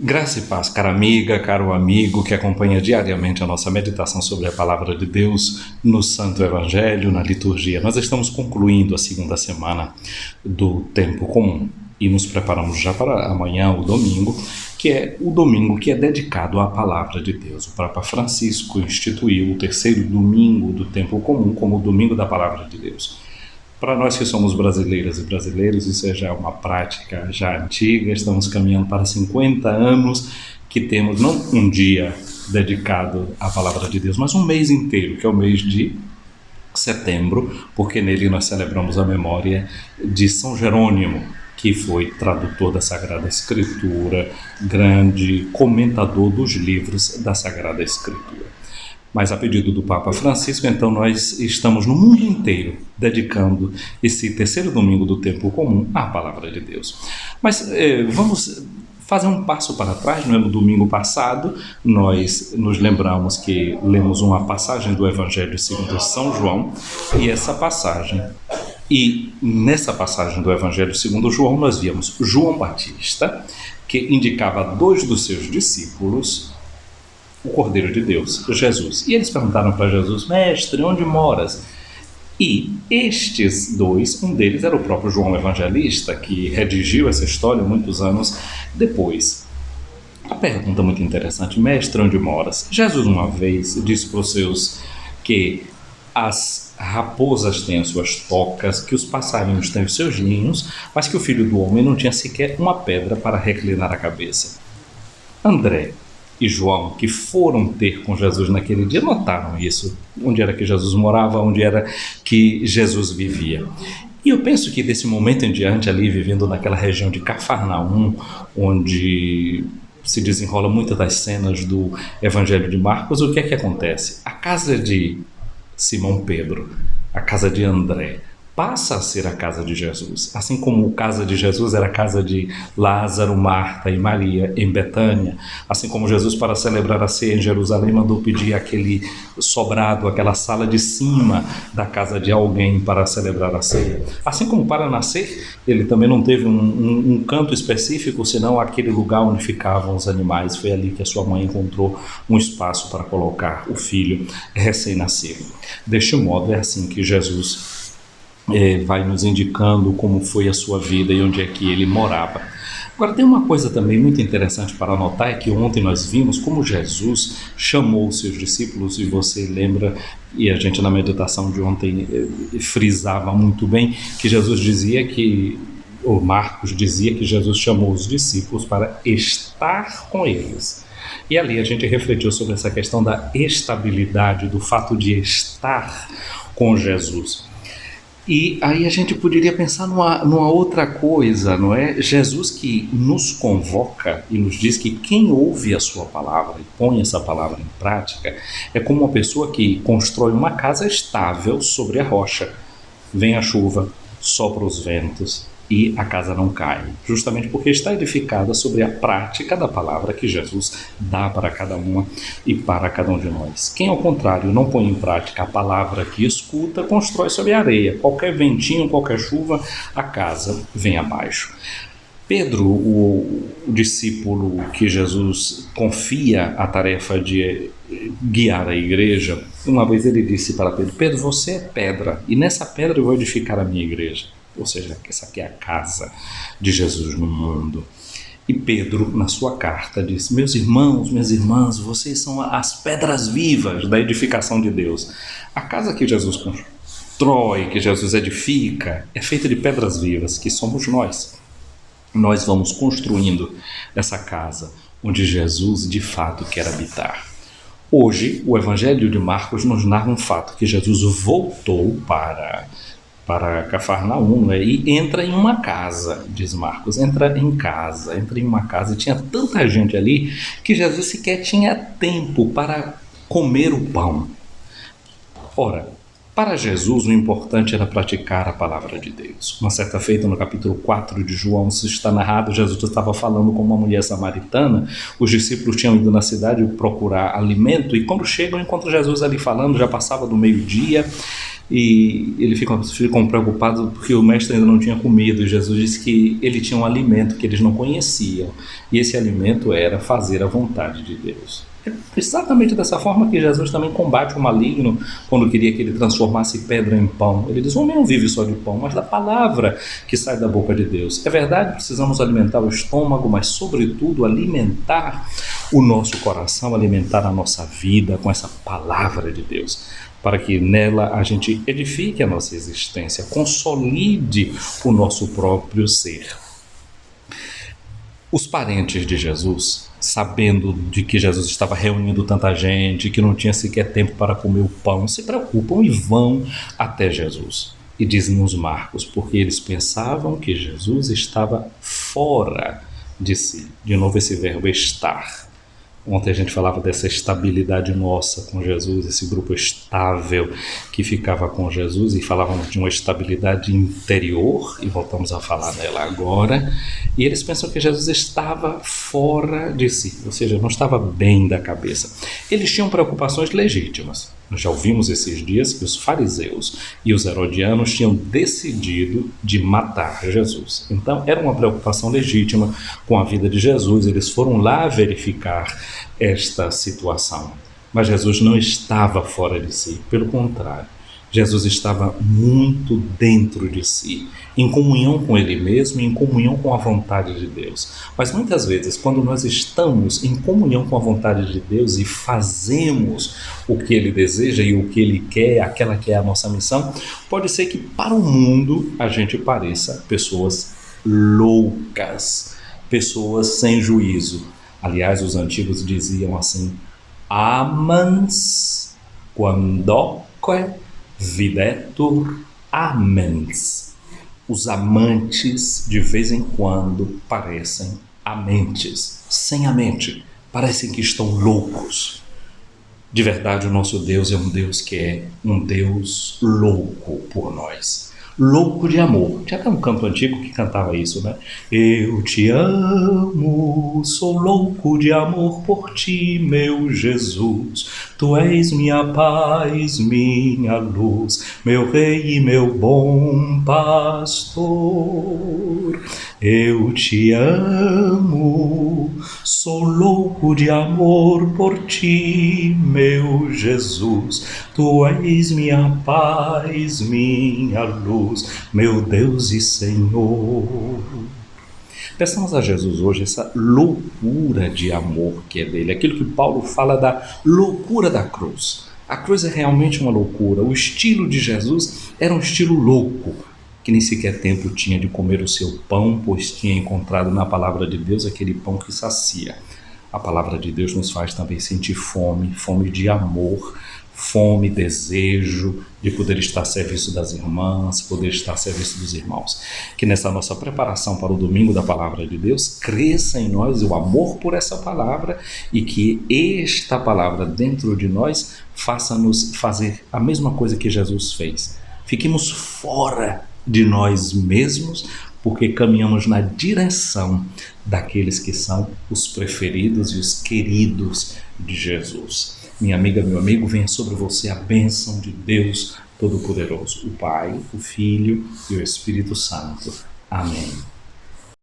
Graça e paz, cara amiga, caro amigo que acompanha diariamente a nossa meditação sobre a Palavra de Deus no Santo Evangelho, na liturgia. Nós estamos concluindo a segunda semana do Tempo Comum e nos preparamos já para amanhã, o domingo, que é o domingo que é dedicado à Palavra de Deus. O Papa Francisco instituiu o terceiro domingo do Tempo Comum como o domingo da Palavra de Deus. Para nós que somos brasileiras e brasileiros, isso já é uma prática já antiga, estamos caminhando para 50 anos que temos não um dia dedicado à Palavra de Deus, mas um mês inteiro, que é o mês de setembro, porque nele nós celebramos a memória de São Jerônimo, que foi tradutor da Sagrada Escritura, grande comentador dos livros da Sagrada Escritura. Mas a pedido do Papa Francisco, então nós estamos no mundo inteiro dedicando esse terceiro domingo do Tempo Comum à Palavra de Deus. Mas vamos fazer um passo para trás. No domingo passado nós nos lembramos que lemos uma passagem do Evangelho segundo São João, e nessa passagem do Evangelho segundo João nós víamos João Batista, que indicava a dois dos seus discípulos o Cordeiro de Deus, Jesus. E eles perguntaram para Jesus: Mestre, onde moras? E estes dois, um deles era o próprio João Evangelista, que redigiu essa história muitos anos depois. A pergunta muito interessante: Mestre, onde moras? Jesus uma vez disse para os seus que as raposas têm as suas tocas, que os passarinhos têm os seus ninhos, mas que o Filho do Homem não tinha sequer uma pedra para reclinar a cabeça. André e João, que foram ter com Jesus naquele dia, notaram isso. Onde era que Jesus morava, onde era que Jesus vivia. E eu penso que desse momento em diante, ali vivendo naquela região de Cafarnaum, onde se desenrola muitas das cenas do Evangelho de Marcos, o que é que acontece? A casa de Simão Pedro, a casa de André, passa a ser a casa de Jesus. Assim como a casa de Jesus era a casa de Lázaro, Marta e Maria em Betânia, assim como Jesus, para celebrar a ceia em Jerusalém, mandou pedir aquele sobrado, aquela sala de cima da casa de alguém para celebrar a ceia. Assim como para nascer, ele também não teve um canto específico, senão aquele lugar onde ficavam os animais. Foi ali que a sua mãe encontrou um espaço para colocar o filho recém-nascido. Deste modo, é assim que Jesus vai nos indicando como foi a sua vida e onde é que ele morava. Agora, tem uma coisa também muito interessante para notar, é que ontem nós vimos como Jesus chamou os seus discípulos, e você lembra, e a gente na meditação de ontem frisava muito bem, que Jesus dizia que, ou Marcos dizia que Jesus chamou os discípulos para estar com eles. E ali a gente refletiu sobre essa questão da estabilidade, do fato de estar com Jesus. E aí a gente poderia pensar numa outra coisa, não é? Jesus que nos convoca e nos diz que quem ouve a sua palavra e põe essa palavra em prática é como uma pessoa que constrói uma casa estável sobre a rocha. Vem a chuva, sopra os ventos e a casa não cai, justamente porque está edificada sobre a prática da palavra que Jesus dá para cada uma e para cada um de nós. Quem, ao contrário, não põe em prática a palavra que escuta, constrói sobre a areia. Qualquer ventinho, qualquer chuva, a casa vem abaixo. Pedro, o discípulo que Jesus confia a tarefa de guiar a igreja, uma vez ele disse para Pedro: Pedro, você é pedra, e nessa pedra eu vou edificar a minha igreja. Ou seja, essa aqui é a casa de Jesus no mundo. E Pedro, na sua carta, disse: meus irmãos, minhas irmãs, vocês são as pedras vivas da edificação de Deus. A casa que Jesus constrói, que Jesus edifica, é feita de pedras vivas, que somos nós. Nós vamos construindo essa casa onde Jesus de fato quer habitar. Hoje, o Evangelho de Marcos nos narra um fato, que Jesus voltou para Cafarnaum, né? E entra em uma casa, diz Marcos, entra em uma casa, e tinha tanta gente ali que Jesus sequer tinha tempo para comer o pão. Ora, para Jesus o importante era praticar a palavra de Deus. Uma certa feita, no capítulo 4 de João, isso está narrado, Jesus estava falando com uma mulher samaritana. Os discípulos tinham ido na cidade procurar alimento, e quando chegam encontram Jesus ali falando, já passava do meio-dia. e ele ficam preocupados porque o mestre ainda não tinha comido. E Jesus disse que ele tinha um alimento que eles não conheciam, e esse alimento era fazer a vontade de Deus. É exatamente dessa forma que Jesus também combate o maligno quando queria que ele transformasse pedra em pão. Ele diz: o homem não vive só de pão, mas da palavra que sai da boca de Deus. É verdade, precisamos alimentar o estômago, mas sobretudo alimentar o nosso coração, alimentar a nossa vida com essa palavra de Deus, para que nela a gente edifique a nossa existência, consolide o nosso próprio ser. Os parentes de Jesus, sabendo de que Jesus estava reunindo tanta gente, que não tinha sequer tempo para comer o pão, se preocupam e vão até Jesus. E diz-nos Marcos, porque eles pensavam que Jesus estava fora de si. De novo esse verbo estar. Ontem a gente falava dessa estabilidade nossa com Jesus, esse grupo estável que ficava com Jesus, e falávamos de uma estabilidade interior, e voltamos a falar dela agora. E eles pensam que Jesus estava fora de si, ou seja, não estava bem da cabeça. Eles tinham preocupações legítimas. Nós já ouvimos esses dias que os fariseus e os herodianos tinham decidido de matar Jesus. Então era uma preocupação legítima com a vida de Jesus. Eles foram lá verificar esta situação. Mas Jesus não estava fora de si, pelo contrário. Jesus estava muito dentro de si, em comunhão com Ele mesmo e em comunhão com a vontade de Deus. Mas muitas vezes, quando nós estamos em comunhão com a vontade de Deus e fazemos o que Ele deseja e o que Ele quer, aquela que é a nossa missão, pode ser que para o mundo a gente pareça pessoas loucas, pessoas sem juízo. Aliás, os antigos diziam assim: amans quandoque videtur amens. Os amantes de vez em quando parecem amentes, sem a mente, parecem que estão loucos. De verdade, o nosso Deus é um Deus que é um Deus louco por nós, louco de amor. Tinha até um canto antigo que cantava isso, né? Eu te amo, sou louco de amor por ti, meu Jesus. Tu és minha paz, minha luz, meu rei e meu bom pastor. Eu te amo, sou louco de amor por ti, meu Jesus. Tu és minha paz, minha luz, meu Deus e Senhor. Peçamos a Jesus hoje essa loucura de amor que é dele, aquilo que Paulo fala da loucura da cruz. A cruz é realmente uma loucura. O estilo de Jesus era um estilo louco, que nem sequer tempo tinha de comer o seu pão, pois tinha encontrado na palavra de Deus aquele pão que sacia. A palavra de Deus nos faz também sentir fome, fome de amor, fome, desejo de poder estar a serviço das irmãs, poder estar a serviço dos irmãos. Que nessa nossa preparação para o domingo da palavra de Deus, cresça em nós o amor por essa palavra e que esta palavra dentro de nós faça-nos fazer a mesma coisa que Jesus fez. Fiquemos fora de nós mesmos, porque caminhamos na direção daqueles que são os preferidos e os queridos de Jesus. Minha amiga, meu amigo, venha sobre você a bênção de Deus Todo-Poderoso, o Pai, o Filho e o Espírito Santo. Amém.